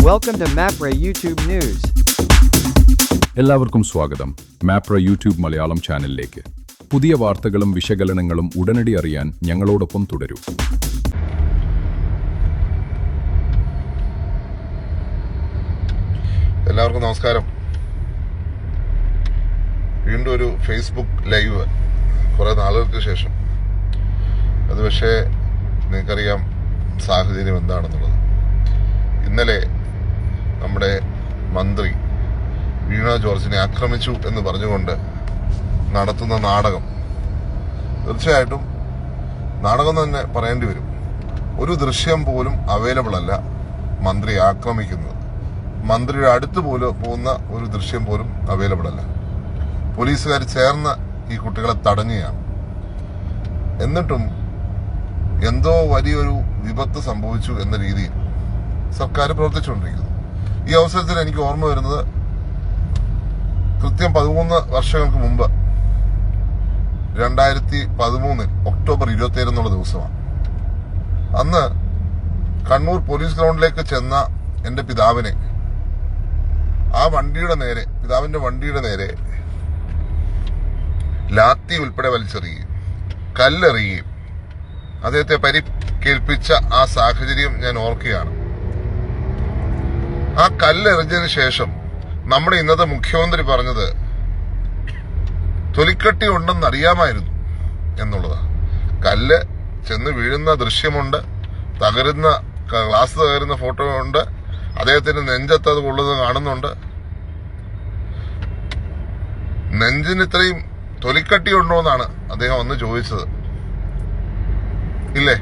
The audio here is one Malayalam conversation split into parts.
Welcome to MAPRA YouTube News. എല്ലാവർക്കും സ്വാഗതം മാപ്ര യൂട്യൂബ് മലയാളം ചാനലിലേക്ക്. പുതിയ വാർത്തകളും വിശകലനങ്ങളും ഉടനടി അറിയാൻ ഞങ്ങളോടൊപ്പം തുടരൂ. എല്ലാവർക്കും നമസ്കാരം. വീണ്ടും ഒരു ഫേസ്ബുക്ക് ലൈവ് കുറെ നാളുകൾക്ക് ശേഷം. അത് പക്ഷേ നിങ്ങൾക്കറിയാം സാഹചര്യം എന്താണെന്നുള്ളത്. ഇന്നലെ നമ്മുടെ മന്ത്രി വീണ ജോർജിനെ ആക്രമിച്ചു എന്ന് പറഞ്ഞുകൊണ്ട് നടത്തുന്ന നാടകം, തീർച്ചയായിട്ടും നാടകം തന്നെ പറയേണ്ടി വരും. ഒരു ദൃശ്യം പോലും അവൈലബിൾ അല്ല മന്ത്രിയെ ആക്രമിക്കുന്നത്. മന്ത്രിയുടെ അടുത്ത് പോലും പോകുന്ന ഒരു ദൃശ്യം പോലും അവൈലബിൾ അല്ല. പോലീസുകാർ ചേർന്ന് ഈ കുട്ടികളെ തടഞ്ഞുകയാണ്. എന്നിട്ടും എന്തോ വലിയൊരു വിപത്ത് സംഭവിച്ചു എന്ന രീതിയിൽ സർക്കാർ പ്രവർത്തിച്ചുകൊണ്ടിരിക്കുന്നു. ഈ അവസരത്തിൽ എനിക്ക് ഓർമ്മ വരുന്നത് കൃത്യം 13 വർഷങ്ങൾക്ക് മുമ്പ് 2013 ഒക്ടോബർ 27 എന്നുള്ള ദിവസമാണ്. അന്ന് കണ്ണൂർ പോലീസ് ഗ്രൗണ്ടിലേക്ക് ചെന്ന എന്റെ പിതാവിനെ പിതാവിന്റെ വണ്ടിയുടെ നേരെ ലാത്തി ഉൾപ്പെടെ വലിച്ചെറിയുകയും കല്ലെറിയുകയും അദ്ദേഹത്തെ പരിക്കേൽപ്പിച്ച ആ സാഹചര്യം ഞാൻ ഓർക്കുകയാണ്. ആ കല്ലെറിഞ്ഞതിന് ശേഷം നമ്മുടെ ഇന്നത്തെ മുഖ്യമന്ത്രി പറഞ്ഞത് തൊലിക്കട്ടി ഉണ്ടെന്ന് അറിയാമായിരുന്നു എന്നുള്ളതാണ്. കല്ല് ചെന്ന് വീഴുന്ന ദൃശ്യമുണ്ട്, ഗ്ലാസ് തകരുന്ന ഫോട്ടോ ഉണ്ട്, അദ്ദേഹത്തിന്റെ നെഞ്ചത്ത് അത് കൊള്ളുന്നത് കാണുന്നുണ്ട്. നെഞ്ചിന് ഇത്രയും തൊലിക്കട്ടി ഉണ്ടോ എന്നാണ് അദ്ദേഹം അന്ന് ചോദിച്ചത്. ഇല്ലേ?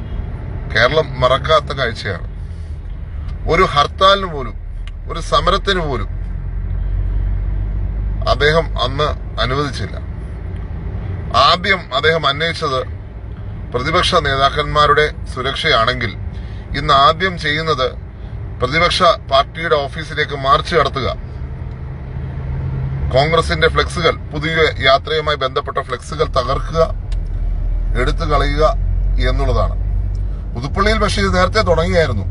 കേരളം മറക്കാത്ത കാഴ്ചയാണ്. ഒരു ഹർത്താലിന് പോലും, ഒരു സമരത്തിന് പോലും അദ്ദേഹം അന്ന് അനുവദിച്ചില്ല. ആദ്യം അദ്ദേഹം അന്വേഷിച്ചത് പ്രതിപക്ഷ നേതാക്കന്മാരുടെ സുരക്ഷയാണെങ്കിൽ ഇന്ന് ആദ്യം ചെയ്യുന്നത് പ്രതിപക്ഷ പാർട്ടിയുടെ ഓഫീസിലേക്ക് മാർച്ച് നടത്തുക, കോൺഗ്രസിന്റെ ഫ്ലെക്സുകൾ, പുതിയ യാത്രയുമായി ബന്ധപ്പെട്ട ഫ്ലെക്സുകൾ തകർക്കുക, എടുത്തു കളയുക എന്നുള്ളതാണ്. പുതുപ്പള്ളിയിൽ പക്ഷേ ഇത് നേരത്തെ തുടങ്ങിയായിരുന്നു.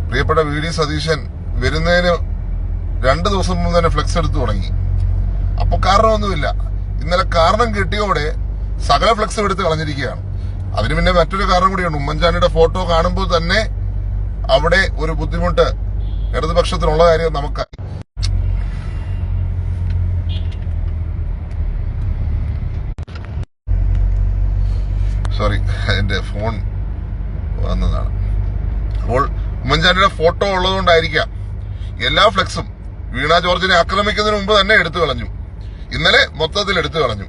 പ്രിയപ്പെട്ട വി.ഡി. സതീശൻ വരുന്നതിന് 2 ദിവസം മുമ്പ് തന്നെ ഫ്ലെക്സ് എടുത്തു തുടങ്ങി. അപ്പൊ കാരണമൊന്നുമില്ല. ഇന്നലെ കാരണം കിട്ടിയോടെ സകല ഫ്ലെക്സും എടുത്ത് കളഞ്ഞിരിക്കുകയാണ്. അതിന് പിന്നെ മറ്റൊരു കാരണം കൂടിയുണ്ട്. ഉമ്മൻചാണ്ടിയുടെ ഫോട്ടോ കാണുമ്പോൾ തന്നെ അവിടെ ഒരു ബുദ്ധിമുട്ട് ഇടതുപക്ഷത്തിനുള്ള കാര്യം നമുക്ക് എന്റെ ഫോൺ വന്നതാണ്. അപ്പോൾ ഉമ്മൻചാണ്ടിയുടെ ഫോട്ടോ ഉള്ളതുകൊണ്ടായിരിക്കാം എല്ലാ ഫ്ലെക്സും വീണ ജോർജിനെ ആക്രമിക്കുന്നതിന് മുമ്പ് തന്നെ എടുത്തു കളഞ്ഞു. ഇന്നലെ മൊത്തത്തിൽ എടുത്തു കളഞ്ഞു.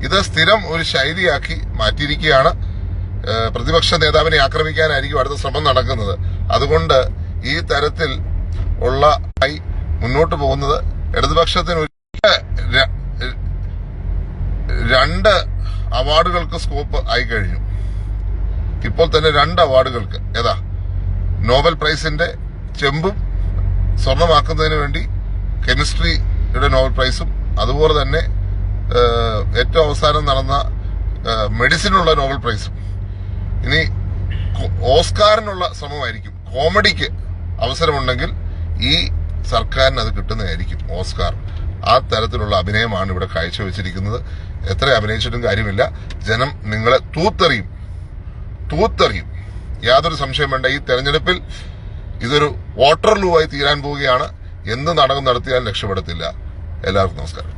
ഇത് സ്ഥിരം ഒരു ശൈലിയാക്കി മാറ്റിയിരിക്കുകയാണ്. പ്രതിപക്ഷ നേതാവിനെ ആക്രമിക്കാനായിരിക്കും അടുത്ത ശ്രമം നടക്കുന്നത്. അതുകൊണ്ട് ഈ തരത്തിൽ ഉള്ള മുന്നോട്ട് പോകുന്നത് ഇടതുപക്ഷത്തിന് 2 അവാർഡുകൾക്ക് സ്കോപ്പ് ആയി കഴിഞ്ഞു. ഇപ്പോൾ തന്നെ 2 അവാർഡുകൾക്ക്, നോബൽ പ്രൈസിന്റെ ചെമ്പും സ്വർണമാക്കുന്നതിന് വേണ്ടി കെമിസ്ട്രിയുടെ നോബൽ പ്രൈസും, അതുപോലെ തന്നെ ഏറ്റവും അവസാനം നടന്ന മെഡിസിനുള്ള നോബൽ പ്രൈസും. ഇനി ഓസ്കാറിനുള്ള ശ്രമമായിരിക്കും. കോമഡിക്ക് അവസരമുണ്ടെങ്കിൽ ഈ സർക്കാരിന് അത് കിട്ടുന്നതായിരിക്കും ഓസ്കാർ. ആ തരത്തിലുള്ള അഭിനയമാണ് ഇവിടെ കാഴ്ചവെച്ചിരിക്കുന്നത്. എത്ര അഭിനയിച്ചിട്ടും കാര്യമില്ല. ജനം നിങ്ങളെ തൂത്തെറിയും. യാതൊരു സംശയം വേണ്ട. ഈ തെരഞ്ഞെടുപ്പിൽ ഇതൊരു വാട്ടർലൂ ആയി തീരാൻ പോവുകയാണ്. എന്ത് നാടകം നടത്തിയാലും രക്ഷപ്പെടത്തില്ല. എല്ലാവർക്കും നമസ്കാരം.